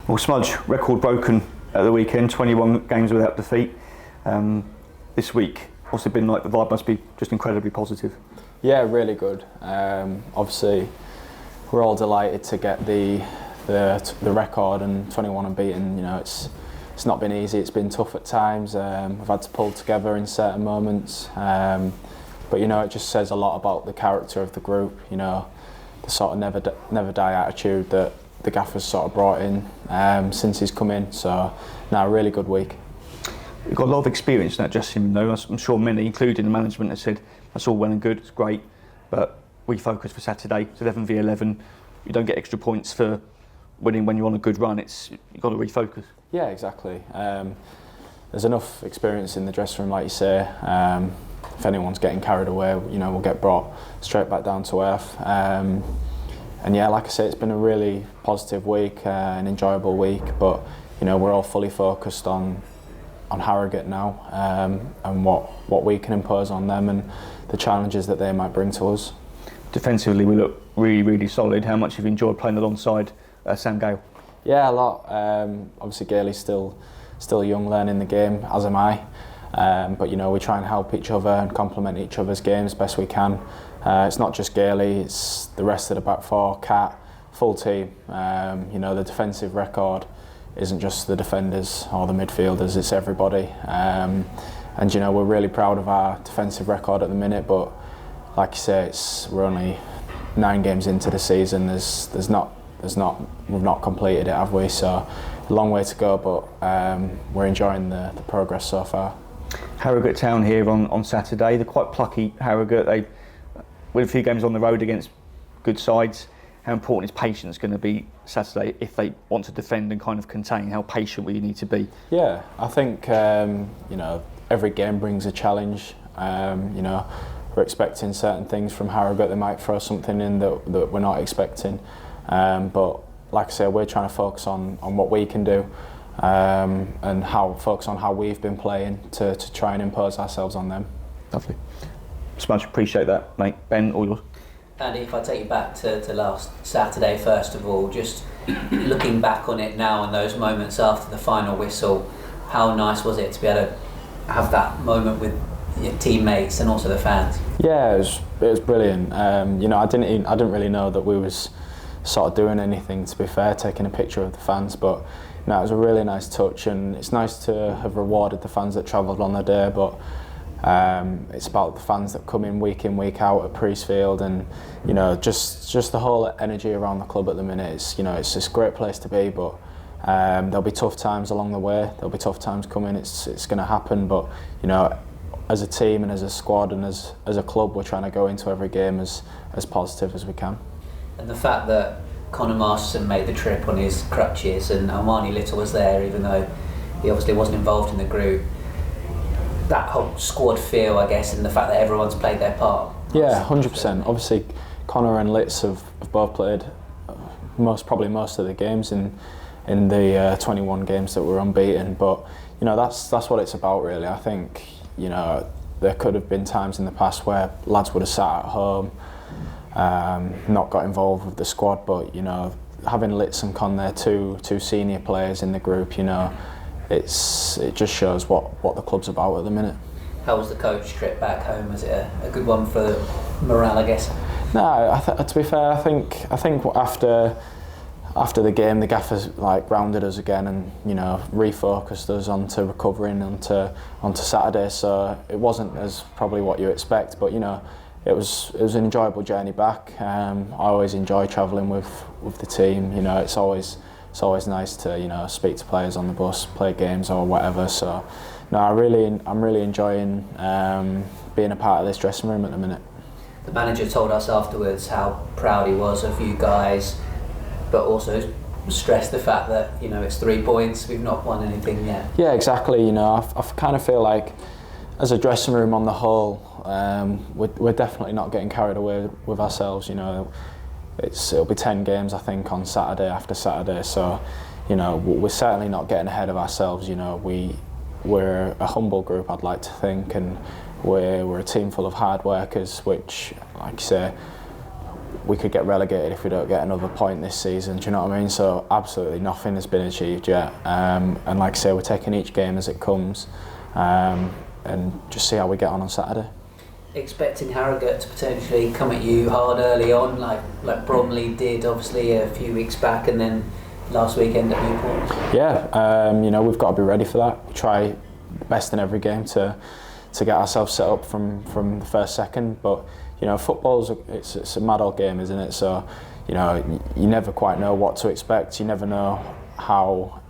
Well, Smudge, record broken at the weekend, 21 games without defeat. This week, what's it been like? The vibe must be just incredibly positive. Yeah, really good. Obviously, we're all delighted to get the record and 21 unbeaten. You know, it's not been easy. It's been tough at times. We've had to pull together in certain moments. But you know, it just says a lot about the character of the group. You know, the sort of never die attitude that the gaffer's sort of brought in since he's come in. So, no, a really good week. You've got a lot of experience in that dressing room, though. I'm sure many, including the management, have said that's all well and good, it's great, but we focus for Saturday. It's 11v11. You don't get extra points for winning when you're on a good run. You've got to refocus. Yeah, exactly. There's enough experience in the dressing room, like you say. If anyone's getting carried away, you know, we'll get brought straight back down to earth. And yeah, like I say, it's been a really positive week, an enjoyable week. But you know, we're all fully focused on Harrogate now, and what we can impose on them and the challenges that they might bring to us. Defensively, we look really, really solid. How much have you enjoyed playing alongside Sam Gale? Yeah, a lot. Obviously, Gailey's still young, learning the game, as am I. But you know, we try and help each other and complement each other's games best we can. It's not just Gailey; it's the rest of the back four, Cat, full team. You know, the defensive record isn't just the defenders or the midfielders; it's everybody. And you know, we're really proud of our defensive record at the minute. But like you say, we're only 9 games into the season. We've not completed it, have we? So a long way to go, but we're enjoying the progress so far. Harrogate Town here on Saturday. They're quite plucky, Harrogate. They win a few games on the road against good sides. How important is patience going to be Saturday if they want to defend and kind of contain? How patient will you need to be? Yeah, I think you know, every game brings a challenge. You know, we're expecting certain things from Harrogate. They might throw something in that we're not expecting. But like I say, we're trying to focus on what we can do, and focus on how we've been playing to try and impose ourselves on them. Lovely. So much appreciate that, mate. Ben, all yours. Andy, if I take you back to last Saturday, first of all, just looking back on it now and those moments after the final whistle, how nice was it to be able to have that moment with your teammates and also the fans? Yeah, it was brilliant. You know, I didn't really know that we was sort of doing anything, to be fair, taking a picture of the fans, but you know, it was a really nice touch, and it's nice to have rewarded the fans that travelled on the day. But it's about the fans that come in, week out at Priestfield, and you know, just the whole energy around the club at the minute. It's a great place to be, but there'll be tough times along the way. There'll be tough times coming. It's going to happen, but you know, as a team and as a squad and as a club, we're trying to go into every game as positive as we can. And the fact that Connor Masterson made the trip on his crutches and Armani Little was there, even though he obviously wasn't involved in the group, that whole squad feel, I guess, and the fact that everyone's played their part. Yeah, 100%. Obviously, Connor and Litz have both played probably most of the games in the 21 games that were unbeaten. But you know, that's what it's about, really. I think, you know, there could have been times in the past where lads would have sat at home, not got involved with the squad. But you know, having Litz and Con there, two senior players in the group, you know, it just shows what the club's about at the minute. How was the coach trip back home? Was it a good one for morale, I guess? No, to be fair, I think after the game, the gaffers grounded us again and, you know, refocused us onto recovering onto Saturday. So it wasn't as probably what you expect, but you know, it was an enjoyable journey back. I always enjoy travelling with the team. You know, it's always nice to, you know, speak to players on the bus, play games or whatever. So no, I'm really enjoying being a part of this dressing room at the minute. The manager told us afterwards how proud he was of you guys, but also stressed the fact that, you know, it's 3 points, we've not won anything yet. Yeah, exactly. You know, I kind of feel like as a dressing room on the whole, we're definitely not getting carried away with ourselves. You know, it'll be 10 games, I think, on Saturday after Saturday. So, you know, we're certainly not getting ahead of ourselves. You know, we're a humble group, I'd like to think, and we're a team full of hard workers, which, like you say, we could get relegated if we don't get another point this season. Do you know what I mean? So absolutely nothing has been achieved yet. And like I say, we're taking each game as it comes, and just see how we get on Saturday. Expecting Harrogate to potentially come at you hard early on, like Bromley did obviously a few weeks back, and then last weekend at Newport. Yeah, you know, we've got to be ready for that. We try best in every game to get ourselves set up from the first second, but you know, football's it's a mad old game, isn't it? So, you know, you never quite know what to expect. You never know how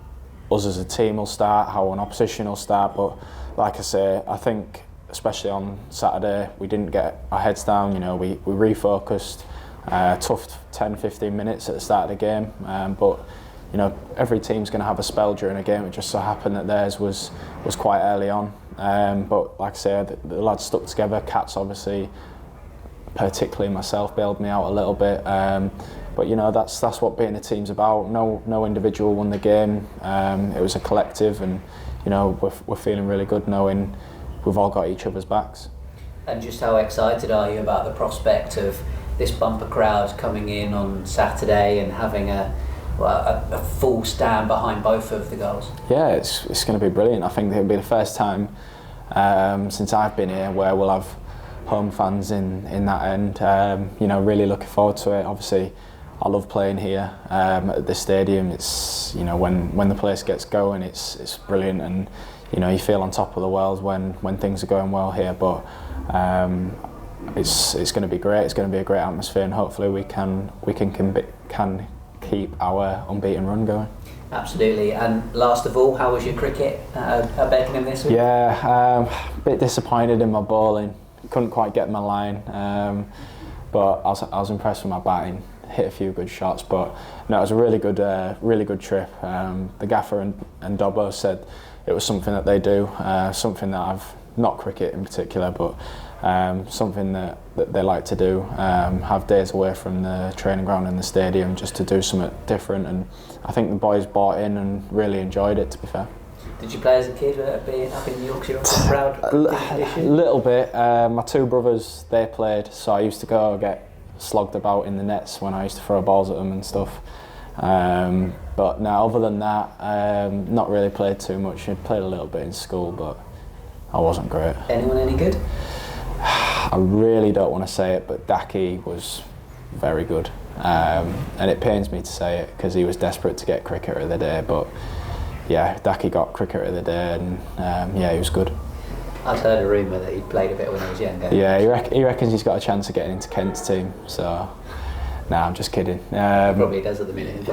us as a team will start, how an opposition will start. But like I say, I think especially on Saturday, we didn't get our heads down. You know, we refocused. Tough 10-15 minutes at the start of the game, but you know, every team's going to have a spell during a game. It just so happened that theirs was quite early on. But like I say, the lads stuck together. Cats obviously, particularly myself, bailed me out a little bit. But you know, that's what being a team's about. No individual won the game. It was a collective, and you know, we're feeling really good knowing we've all got each other's backs. And just how excited are you about the prospect of this bumper crowd coming in on Saturday and having a full stand behind both of the goals? Yeah, it's going to be brilliant. I think it'll be the first time since I've been here where we'll have home fans in that end. You know, really looking forward to it. Obviously, I love playing here at this stadium. It's, you know, when the place gets going, it's brilliant, and you know, you feel on top of the world when things are going well here. But it's going to be great. It's going to be a great atmosphere, and hopefully we can keep our unbeaten run going. Absolutely. And last of all, how was your cricket at Beckenham this week? Yeah, a bit disappointed in my bowling. Couldn't quite get my line, but I was impressed with my batting. Hit a few good shots, but no, it was a really good trip. The gaffer and Dobbo said it was something that they do, something that I've not cricket in particular, but something that they like to do, have days away from the training ground and the stadium just to do something different, and I think the boys bought in and really enjoyed it, to be fair. Did you play as a kid being up in Yorkshire? Proud? A little bit. My two brothers, they played, so I used to go get slogged about in the nets when I used to throw balls at them and stuff. But no, other than that, not really played too much. I played a little bit in school, but I wasn't great. Anyone any good? I really don't want to say it, but Daki was very good. And it pains me to say it because he was desperate to get Cricketer of the Day, but yeah, Daki got Cricketer of the Day, and yeah, he was good. I'd heard a rumour that he'd played a bit when he was younger. Yeah, he reckons he's got a chance of getting into Kent's team, so nah, I'm just kidding. He probably does at the minute.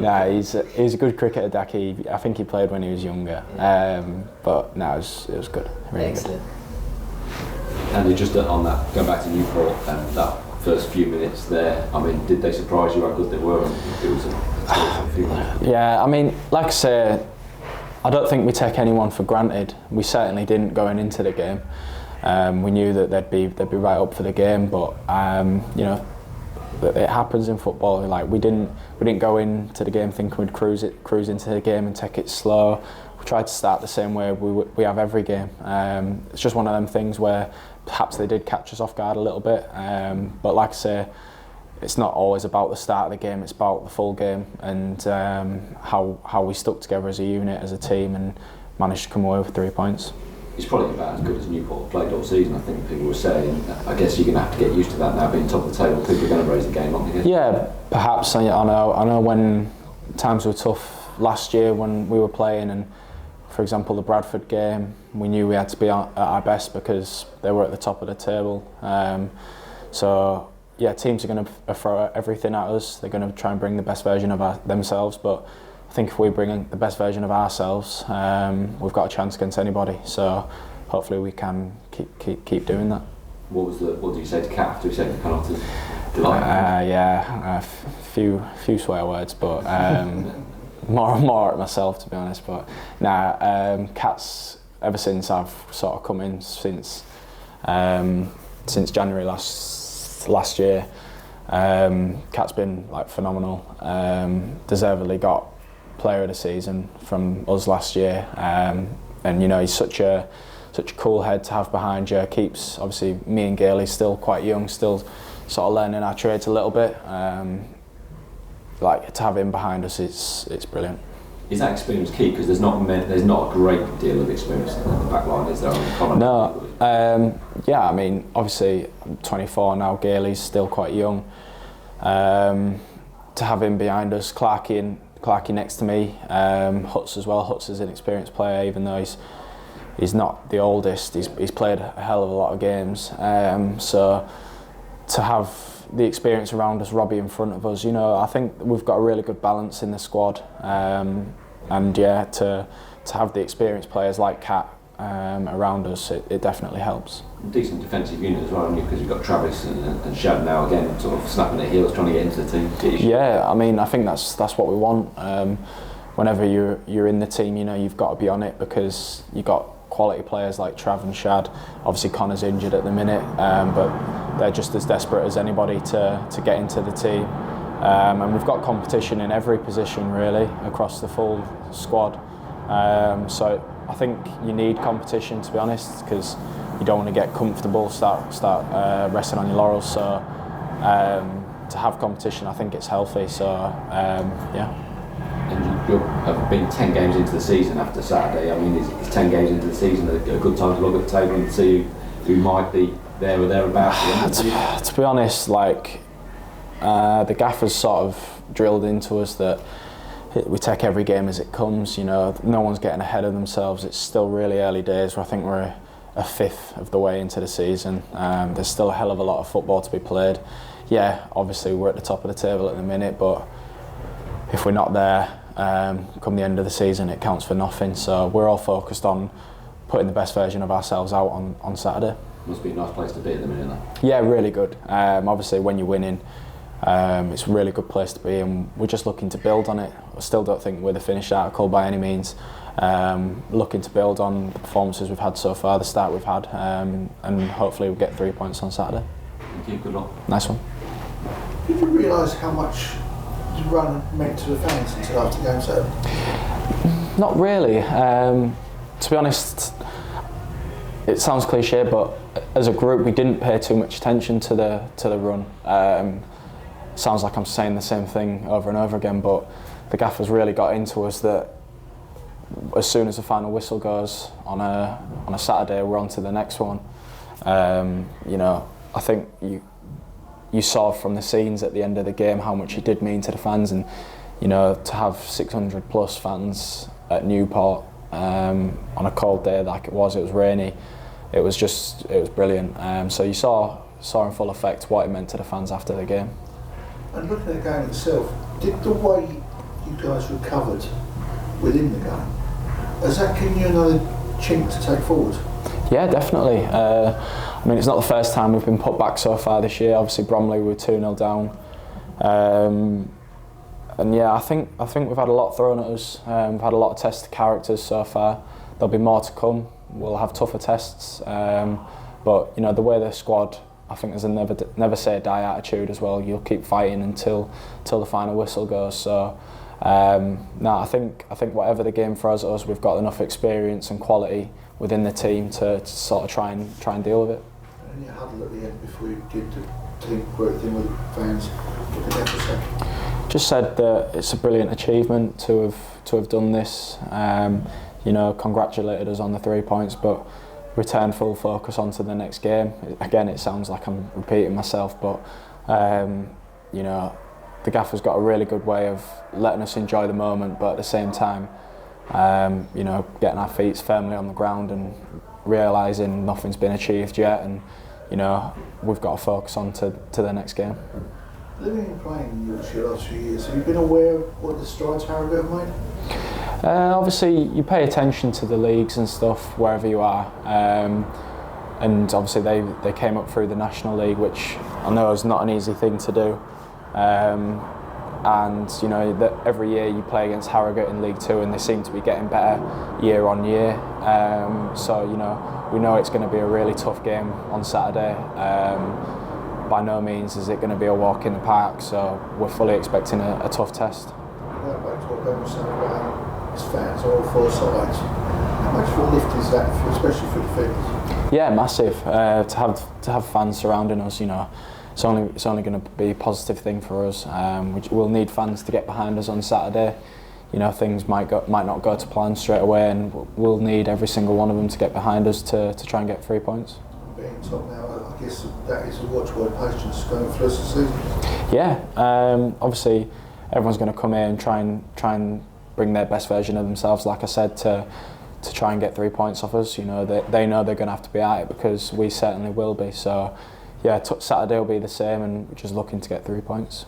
No, he's a good cricketer, Daki. I think he played when he was younger, but no, it was good. Really Excellent. Good. And just on that, going back to Newport, that first few minutes there, I mean, did they surprise you how good they were? Yeah, I mean, like I say, I don't think we take anyone for granted. We certainly didn't going into the game. We knew that they'd be right up for the game, but you know, it happens in football. Like we didn't go into the game thinking we'd cruise into the game and take it slow. We tried to start the same way we have every game. It's just one of them things where perhaps they did catch us off guard a little bit. But like I say, it's not always about the start of the game. It's about the full game and how we stuck together as a unit, as a team, and managed to come away with 3 points. It's probably about as good as Newport played all season, I think people were saying. I guess you're going to have to get used to that now, being top of the table. People are going to raise the game, aren't they? Yeah, perhaps. I know when times were tough last year when we were playing, and for example the Bradford game, we knew we had to be at our best because they were at the top of the table. So yeah, teams are going to throw everything at us. They're going to try and bring the best version of themselves, but I think if we bring the best version of ourselves, we've got a chance against anybody. So hopefully we can keep doing that. What did you say to Kat after he saved the penalty? Yeah, a few swear words, but more at myself, to be honest. But nah, Kat's, ever since I've sort of come in since January last year, Kat's been like phenomenal. Deservedly got Player of the Season from us last year, and you know, he's such a such a cool head to have behind you. Keeps, obviously, me and Gailey still quite young, still sort of learning our trades a little bit. Like, to have him behind us, it's brilliant. Is that experience key? Because there's not a great deal of experience in the back line, is there? No. Yeah, I mean, obviously I'm 24 now. Gailey's still quite young. To have him behind us, Clarkie next to me, Huts as well. Huts is an experienced player, even though he's not the oldest. He's played a hell of a lot of games. So to have the experience around us, Robbie in front of us, you know, I think we've got a really good balance in the squad. And yeah, to have the experienced players like Kat around us, it definitely helps. Decent defensive unit as well, because you've got Travis and Shad now again, sort of snapping their heels, trying to get into the team. Yeah, I mean, I think that's what we want. Whenever you're in the team, you know, you've got to be on it, because you've got quality players like Trav and Shad. Obviously Connor's injured at the minute, but they're just as desperate as anybody to get into the team. And we've got competition in every position really across the full squad. So I think you need competition, to be honest, because you don't want to get comfortable, start resting on your laurels. So to have competition, I think it's healthy. So yeah. And you have been 10 games into the season after Saturday. I mean, is 10 games into the season a good time to look at the table and see who might be there or thereabouts? To be honest, like the gaffers sort of drilled into us that we take every game as it comes. You know, no one's getting ahead of themselves. It's still really early days. I think we're a fifth of the way into the season. There's still a hell of a lot of football to be played. Yeah, obviously we're at the top of the table at the minute, but if we're not there come the end of the season, it counts for nothing. So we're all focused on putting the best version of ourselves out on Saturday. Must be a nice place to be at the minute, though. Yeah, really good. Obviously when you're winning, it's a really good place to be, and we're just looking to build on it. I still don't think we're the finished article by any means. Looking to build on the performances we've had so far, the start we've had, and hopefully we'll get 3 points on Saturday. Thank you, good luck. Nice one. Did you realise how much the run meant to the fans until after game Saturday? Not really. To be honest, it sounds cliche, but as a group we didn't pay too much attention to the run. Sounds like I'm saying the same thing over and over again, but the gaffers really got into us that as soon as the final whistle goes on a Saturday, we're on to the next one. You know, I think you saw from the scenes at the end of the game how much it did mean to the fans, and you know, to have 600 plus fans at Newport on a cold day like it was rainy, it was brilliant. So you saw in full effect what it meant to the fans after the game. And looking at the game itself, did the way you guys recovered within the game, has that given you another chink to take forward? Yeah, definitely. I mean, it's not the first time we've been put back so far this year. Obviously, Bromley were 2-0 down, and yeah, I think we've had a lot thrown at us. We've had a lot of tests of characters so far. There'll be more to come. We'll have tougher tests, but you know, the way the squad, I think there's a never say die attitude as well. You'll keep fighting until the final whistle goes. So I think whatever the game throws at us, we've got enough experience and quality within the team to sort of try and deal with it. And you huddle at the end before you did the team work thing with fans. What did you say? Just said that it's a brilliant achievement to have done this. You know, congratulated us on the 3 points, but return full focus onto the next game. Again, it sounds like I'm repeating myself, but you know, the gaffer's got a really good way of letting us enjoy the moment, but at the same time, you know, getting our feet firmly on the ground and realising nothing's been achieved yet, and you know, we've got to focus on to the next game. Living and playing in Yorkshire the last few years, have you been aware of what the strides Harrogate have made? Obviously, you pay attention to the leagues and stuff wherever you are, and obviously they came up through the National League, which I know is not an easy thing to do. And you know that every year you play against Harrogate in League 2, and they seem to be getting better year on year. So you know, we know it's going to be a really tough game on Saturday. By no means is it going to be a walk in the park, so we're fully expecting a tough test. Back to what Ben was saying about as fans on all four sides. How much of a lift is that, especially for defenders? Yeah, massive. To have fans surrounding us, you know, it's only going to be a positive thing for us. We'll need fans to get behind us on Saturday. You know, things might not go to plan straight away, and we'll need every single one of them to get behind us to try and get 3 points. Being top now, I guess that is a watchword. Patience going for us this season. Yeah, obviously everyone's going to come in and try and bring their best version of themselves. Like I said, to try and get 3 points off us. You know, they know they're going to have to be at it because we certainly will be. So, yeah, Saturday will be the same, and we're just looking to get 3 points.